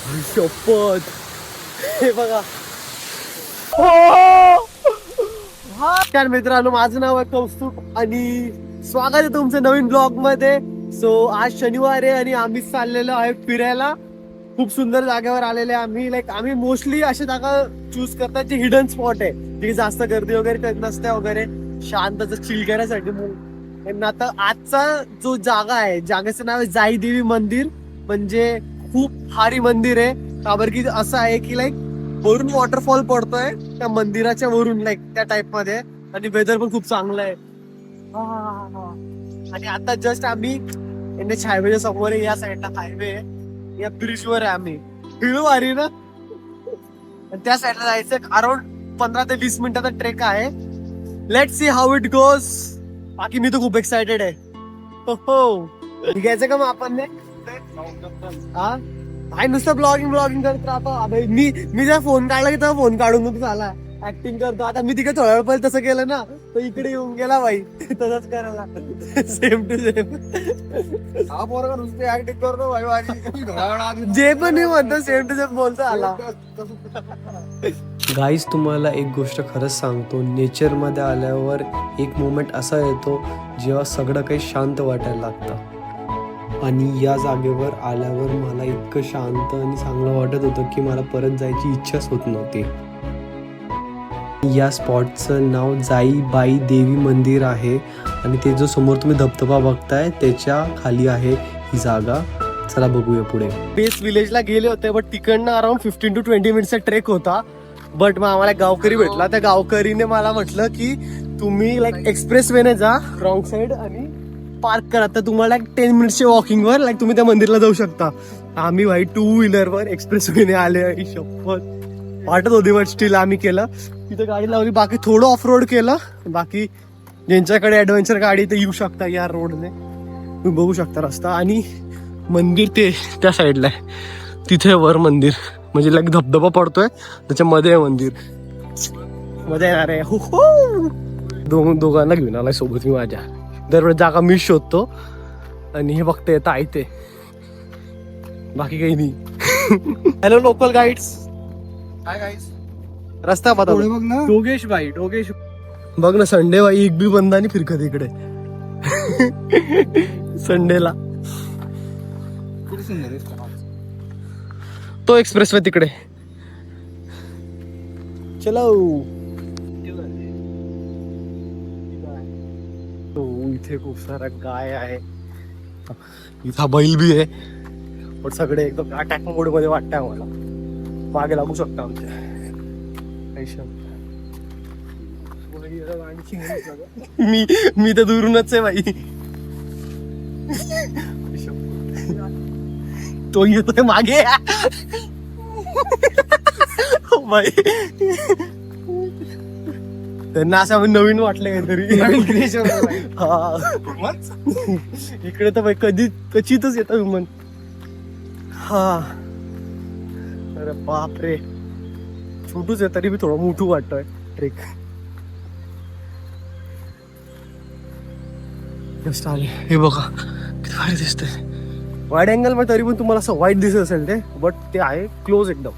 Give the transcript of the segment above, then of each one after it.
शपथ हे बघा. नमस्कार मित्रांनो, माझं नाव आहे कौस्तुभ आणि स्वागत आहे तुमचं नवीन ब्लॉग मध्ये. सो आज शनिवार आहे आणि आम्ही चाललेलो आहे फिरायला. खूप सुंदर जागेवर आलेले आम्ही. आम्ही मोस्टली अशी जागा चूज करतात जी हिडन स्पॉट आहे, जी जास्त गर्दी वगैरे नसते वगैरे, शांतच चिल करायसाठी. आता आजचा जो जागा आहे, जागेचं नाव आहे जाई देवी मंदिर. म्हणजे खूप भारी मंदिर आहे. का बरं की असं आहे की वरून वॉटरफॉल पडतोय त्या मंदिराच्या वरून, त्या टाइप मध्ये. आणि वेदर पण खूप चांगलं आहे. आणि आता जस्ट आम्ही NH हायवेच्या समोर आहे. या साईडला हायवे आहे, या ब्रिज वर आहे आम्ही. हिळू आरी ना. आणि त्या साईडला जायचं अराउंड 15 ते 20 मिनिटाचा ट्रेक आहे. Let see how it goes. बाकी मी तर खूप एक्सायटेड आहे. हो घ्यायचं का मग आपण हा भाई, नुसतं ब्लॉगिंग करत राहतो. मी जर फोन काढला की तेव्हा फोन काढून तू झाला ऍक्टिंग करतो. आता मी तिकडे थोड्या वेळ पहिले तसं केलं ना, तर इकडे येऊन गेला भाई तसंच करायला. Same to same. हा पोरगा नुसती ऍक्टिंग करतो भाई. जे पण मी म्हणतो सेम टू सेम बोलतो आला. गाईज, तुम्हाला एक गोष्ट खरंच सांगतो, नेचरमध्ये आल्यावर एक मोमेंट असा येतो जेव्हा सगळं काही शांत वाटायला लागतं. आणि या जागेवर आल्यावर मला इतकं शांत आणि चांगलं वाटत होतं की मला परत जायची इच्छाच होत नव्हती. या स्पॉटचं नाव जाई बाई देवी मंदिर आहे आणि ते जो समोर तुम्ही धबधबा बघताय त्याच्या खाली आहे ही जागा. चला बघूया पुढे. बेस विलेजला गेले होते, बट तिकडनं अराउंड 15 to 20 मिनिटचा ट्रेक होता. बट मग आम्हाला गावकरी भेटला. त्या गावकरीने मला म्हटलं की तुम्ही एक्सप्रेस वेने जा रॉंग साइड आणि पार्क करा, तर तुम्हाला 10 मिनिट्सच्या वॉकिंगवर तुम्ही त्या मंदिरला जाऊ शकता. आम्ही भाई 2 व्हीलरवर एक्सप्रेस वेने आले. शपथ वाटत होती, बट स्टील आम्ही केलं. तिथे गाडी लावली. बाकी थोडं ऑफ रोड केलं. बाकी ज्यांच्याकडे ऍडव्हेंचर गाडी ते येऊ शकता या रोडने. तुम्ही बघू शकता रस्ता. आणि मंदिर ते त्या साईडला आहे, तिथे वर मंदिर. म्हणजे धबधबा पडतोय त्याच्यामध्ये आहे मंदिर. मजा येणार आहे. दोघांना घेऊन आलाय सोबत मी. माझ्या दरवेळेस जागा मी शोधतो आणि हे बघता येतं आहे ते, बाकी काही नाही. Hello local guides. Hi guys. रस्ता पता बघ ना. डोगेश बघ ना. संडे बाई एक बी बंदा नाही फिरकत इकडे. संडेला तो एक्सप्रेस वे तिकडे. चलो. इथे खूप सारा गाय आहे. इथं बैल बी आहे. पण सगळे एकदम अटॅक मोड मध्ये वाटतंय मला. मागे लागू शकता आमच्या. मी तर दुरूनच आहे बाई. तो येतोय मागे. बाई त्यांना असं नवीन वाटलं काहीतरी. हा इकडे तर बाई क्वचितच येतं विमान. हा अरे बापरे, छोटूच आहे तरी बी थोडं मोठू वाटतोय ट्रेक. जस्ट आले. हे बघा किती भारी दिसतंय. वाईड अँगल मध्ये तरी पण तुम्हाला असं वाईट दिसत असेल ते, बट ते आहे क्लोज एकदम.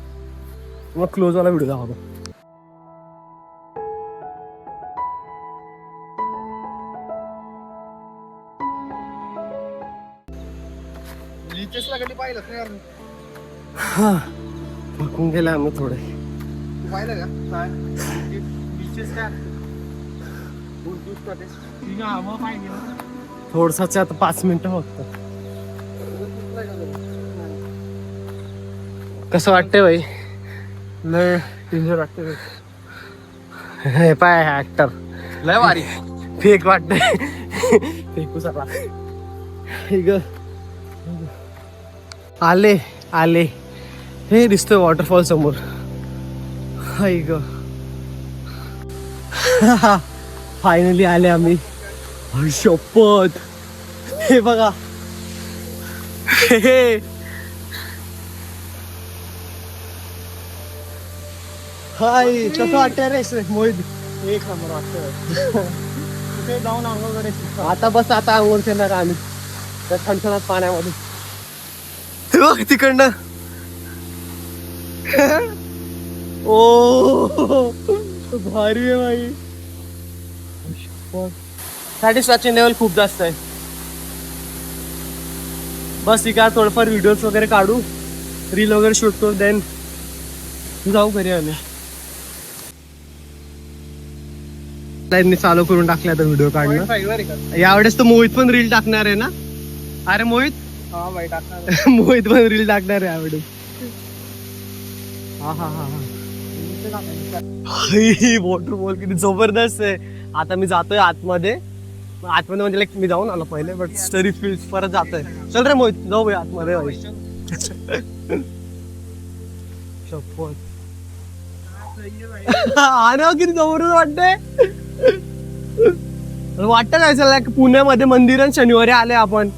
मग क्लोज वाला व्हिडिओ दाखवतो. हा थकून गेले आम्ही थोडे. पाहिलं का थोडसाच आता 5 मिनिटं फक्त. कसं वाटतंय बाई? लय डेंजर वाटतं. हे पाय ऍक्टर लय भारी फेक वाटतंय. फेकू सगळा. आले आले. हे दिसतोय वॉटरफॉल समोर. हाय ग. फायनली आले आम्ही. शपथ हे बघा. हे हाय कसं वाटतंय रे मोहित? एक नंबर वाटतं. तिथे जाऊन आंघोळ करायची. आता बस आता आंघोळ करणार आम्ही. त्या खणखणात पाण्यामध्ये तिकडनं ओ भारी आहे भाई. सॅटिस्फॅक्शन लेवल खूप जास्त आहे. बस ठीक आहे, थोडंफार व्हिडिओज वगैरे काढू, रील वगैरे शूट करू, देन जाऊ घरी आम्ही. त्यांनी चालू करून टाकले आता व्हिडिओ काढणं. यावेळेस तर मोहित पण रील टाकणार आहे ना. अरे मोहित, हा बाई टाकणार. मोहित पण रील टाकणार आहे यावेळेस. हा हा हा वॉटरफॉल किती जबरदस्त आहे. आता मी जातोय आतमध्ये म्हणजे like मी जाऊन आलो पहिले, बट स्टोरी फील्ड परत जातोय. चल रे मोहित, जाऊ आतमध्ये. अरे किती जबरदस्त वाटतंय. वाटतं काय चला पुण्यामध्ये मंदिर आणि शनिवारी आले आपण.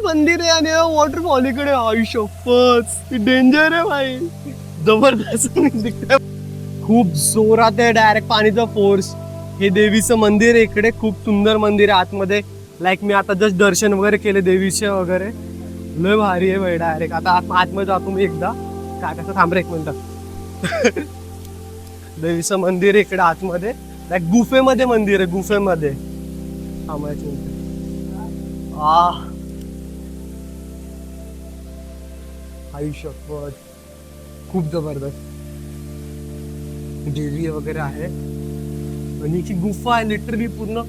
मंदिर आहे आणि वॉटरफॉल इकडे. आयुष्यपच डेंजर आहे भाई, जबरदस्त दिसतंय. खूप जोरात आहे डायरेक्ट पाणीचा फोर्स. हे देवीचं मंदिर आहे इकडे, खूप सुंदर मंदिर आहे आतमध्ये. लाईक मी आता जस्ट दर्शन वगैरे केले देवीचे वगैरे, लय भारी आहे भाई. डायरेक्ट आता आतमध्ये जातो मी एकदा. काय कसं थांब रे एक मिनिट. देवीचं मंदिर आहे इकडे आतमध्ये, लाईक गुफेमध्ये मंदिर आहे, गुफेमध्ये. थांबायचं आयुष्यपत खूप जबरदस्त देवी वगैरे आहे. आणि ही गुफा आहे लिटरली, पूर्ण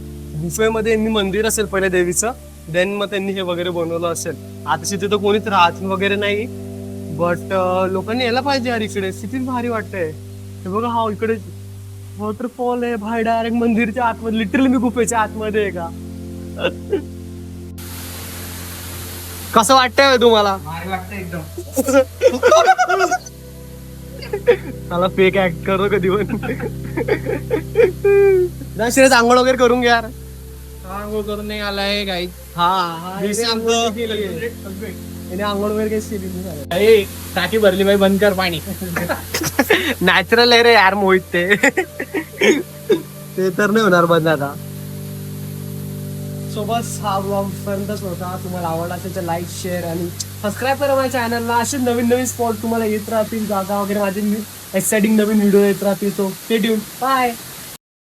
गुफेमध्ये यांनी मंदिर असेल पहिले देवीचं, देन मग त्यांनी हे वगैरे बनवलं असेल. आता तिथे तर कोणीच राहत वगैरे नाही, बट लोकांनी यायला पाहिजे यार इकडे. किती भारी वाटतंय. हे बघा, हा इकडे वॉटरफॉल आहे भाई, डायरेक्ट मंदिरच्या आतमध्ये. लिटरली मी गुफेच्या आतमध्ये आहे का. कसं वाटतंय तुम्हाला. भारी वाटतं एकदम. मला फेक ऍक्ट करू कधी पण. श्रेयस आंघोळ वगैरे करून घ्या यार. आंघोळ करून नाही आलाय गाई. आंघोळ वगैरे काहीच केली नाही. टाकी भरली बाई, बंद कर पाणी. नॅचरल आहे रे यार मोहित ते. ते तर नाही होणार बंद आता. सो बस हा ब्लॉग पर्यंतच होता. तुम्हाला आवडला असेल तर लाईक, शेअर आणि सबस्क्राईब करा माझ्या चॅनलला. असे नवीन नवीन स्पॉट तुम्हाला येत राहतील, जागा वगैरे माझे एक्साइटिंग नवीन व्हिडिओ येत राहतील. So stay tuned. बाय.